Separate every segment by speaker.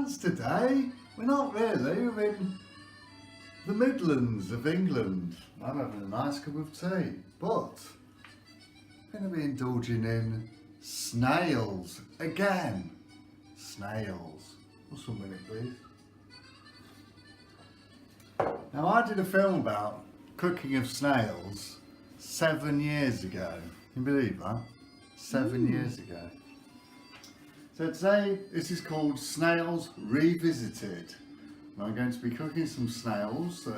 Speaker 1: France today. We're not really, we're in the Midlands of England. I'm having a nice cup of tea, but I'm going to be indulging in snails again. Snails. Just 1 minute, please. Now, I did a film about cooking of snails 7 years ago. Can you believe that? 7 years ago. So today, this is called Snails Revisited. And I'm going to be cooking some snails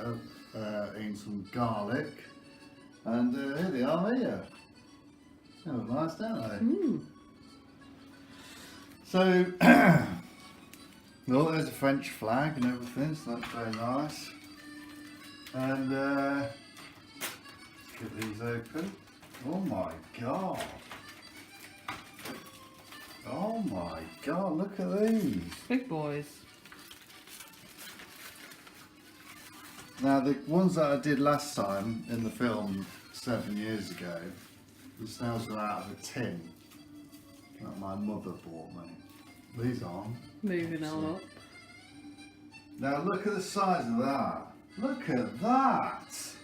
Speaker 1: in some garlic. And here they are here. They look nice, don't they? So, look, there's a French flag and everything, so that's very nice. And get these open. Oh my god! Oh my god! Look at these.
Speaker 2: Big boys.
Speaker 1: Now the ones that I did last time in the film 7 years ago, the snails were out of a tin that my mother bought me. These aren't.
Speaker 2: Moving on up.
Speaker 1: Now look at the size of that. Look at that.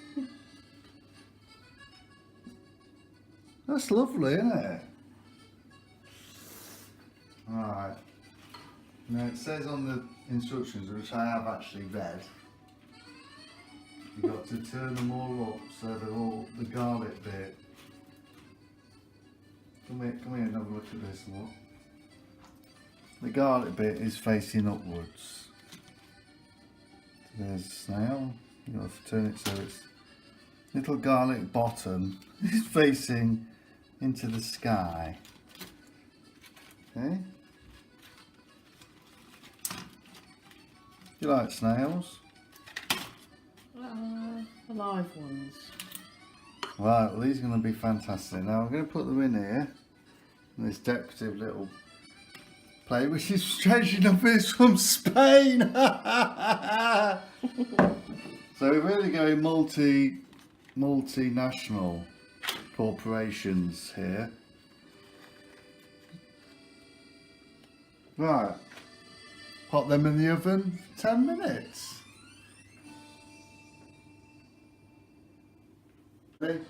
Speaker 1: That's lovely, isn't it? Alright. Now it says on the instructions, which I have actually read, you've got to turn them all up so they're all the garlic bit. Come here and have a look at this one. The garlic bit is facing upwards. So there's a snail. You've got to turn it so its little garlic bottom is facing into the sky. Okay. Do you like snails?
Speaker 2: Alive ones.
Speaker 1: Right, well these are going to be fantastic. Now I'm going to put them in here, in this decorative little plate, which is strangely enough is from Spain. So we're really going multinational corporations here. Right, pop them in the oven for 10 minutes. See?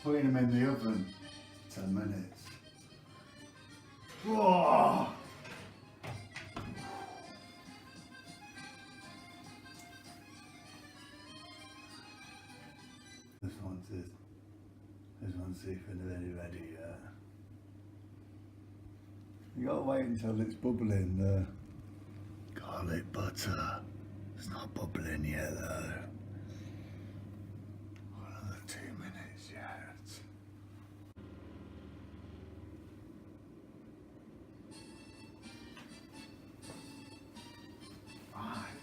Speaker 1: Putting them in the oven 10 minutes. Whoa! This one's see if it's ready yet. You gotta wait until it's bubbling. The garlic butter. It's not bubbling yet though. Another 2 minutes yet. Right.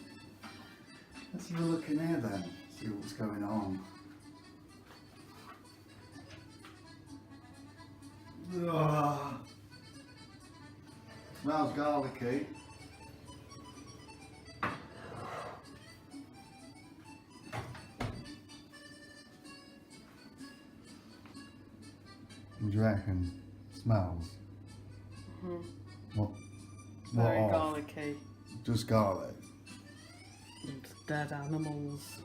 Speaker 1: Let's have a look in here then. See what's going on. Ugh. Smells garlicky. What do you reckon? Smells? What
Speaker 2: Very
Speaker 1: off?
Speaker 2: garlicky.
Speaker 1: Just garlic.
Speaker 2: And dead animals.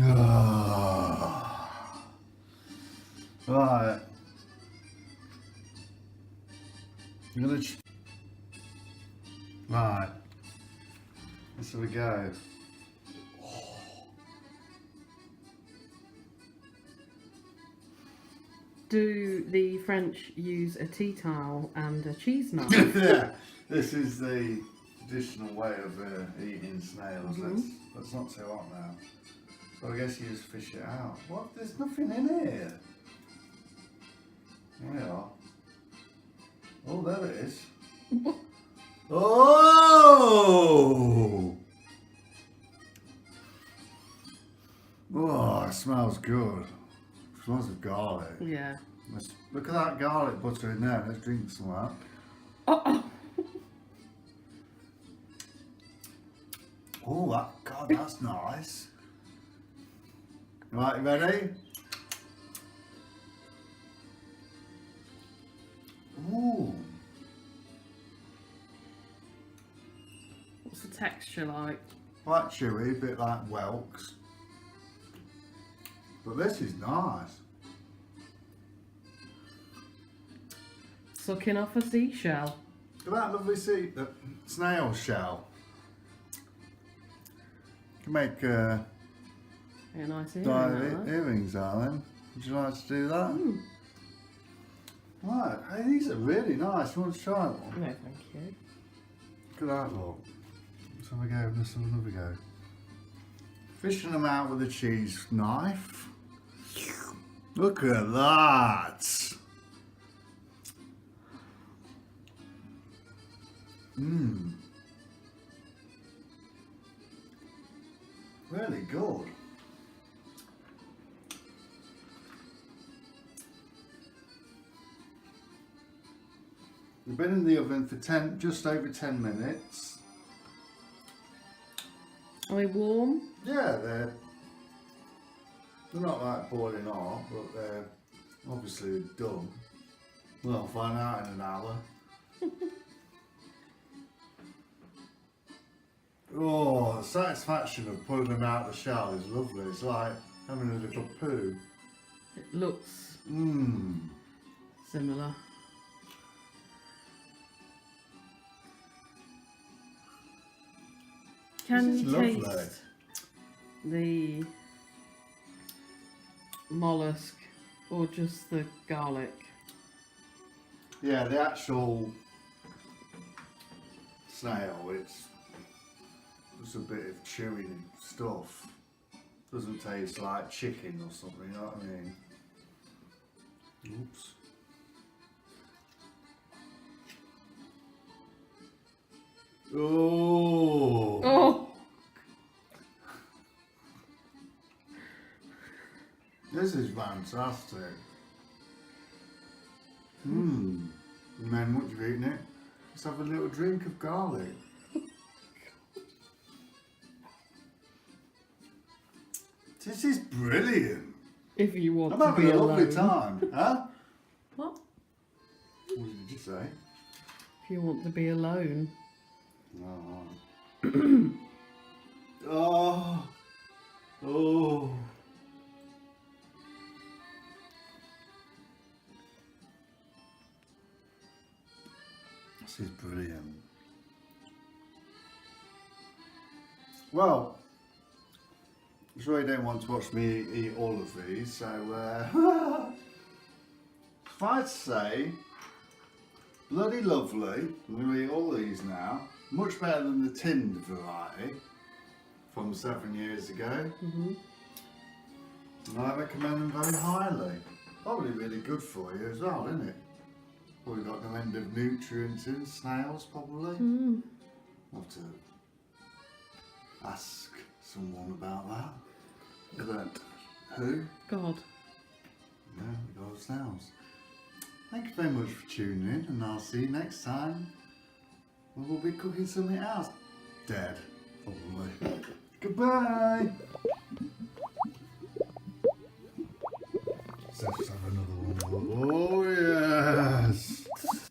Speaker 1: Ugh. Right. I'm gonna right. This we go.
Speaker 2: Do the French use a tea towel and a cheese knife?
Speaker 1: Yeah, this is the traditional way of eating snails. That's not too hot now. So I guess you just fish it out. What? There's nothing in here. There we are. Oh, there it is. Oh! Oh, it smells good. It smells of garlic.
Speaker 2: Yeah.
Speaker 1: Look at that garlic butter in there. Let's drink some of that. Oh, God, that's nice. Right, you ready? Ooh.
Speaker 2: texture like?
Speaker 1: Quite chewy, a bit like whelks. But this is nice.
Speaker 2: Sucking off a seashell.
Speaker 1: Look at that lovely snail shell. You can make
Speaker 2: Yeah, nice
Speaker 1: earrings out of them. Would you like to do that? Right, hey, these are really nice. You want to try one?
Speaker 2: No, thank you.
Speaker 1: Look at that, look. Let's have a go, let's have another go. Fishing them out with a cheese knife. Look at that. Mmm. Really good. They've been in the oven for just over 10 minutes.
Speaker 2: Are they warm?
Speaker 1: Yeah, they're not like boiling hot, but they're obviously done. Well, I'll find out in an hour. Oh, the satisfaction of pulling them out of the shell is lovely. It's like having a little poo.
Speaker 2: It looks
Speaker 1: Mmm.
Speaker 2: similar. Can
Speaker 1: This is
Speaker 2: you
Speaker 1: lovely.
Speaker 2: taste the mollusk or just the garlic?
Speaker 1: Yeah, the actual snail, it's just a bit of chewy stuff. Doesn't taste like chicken or something, you know what I mean? Oops. Oh!
Speaker 2: Oh!
Speaker 1: This is fantastic. Mmm. And then once you've eaten it, let's have a little drink of garlic. This is brilliant.
Speaker 2: If you want
Speaker 1: I'm
Speaker 2: to
Speaker 1: having
Speaker 2: be
Speaker 1: a lovely
Speaker 2: alone.
Speaker 1: time. Huh?
Speaker 2: What?
Speaker 1: What did you say?
Speaker 2: If you want to be alone.
Speaker 1: Oh. Oh. Oh. This is brilliant. Well, I'm sure you don't want to watch me eat all of these, so if I'd say bloody lovely. I'm going to eat all these now. Much better than the tinned variety from 7 years ago.
Speaker 2: Mm-hmm.
Speaker 1: And I recommend them very highly. Probably really good for you as well, isn't it? Probably got no end of nutrients in snails, probably.
Speaker 2: Mm.
Speaker 1: I'll have to ask someone about that. But who?
Speaker 2: God.
Speaker 1: Yeah, we got snails. Thank you very much for tuning in, and I'll see you next time. We'll be cooking something else. Dead, probably. Goodbye. Let's have another one. Oh yeah.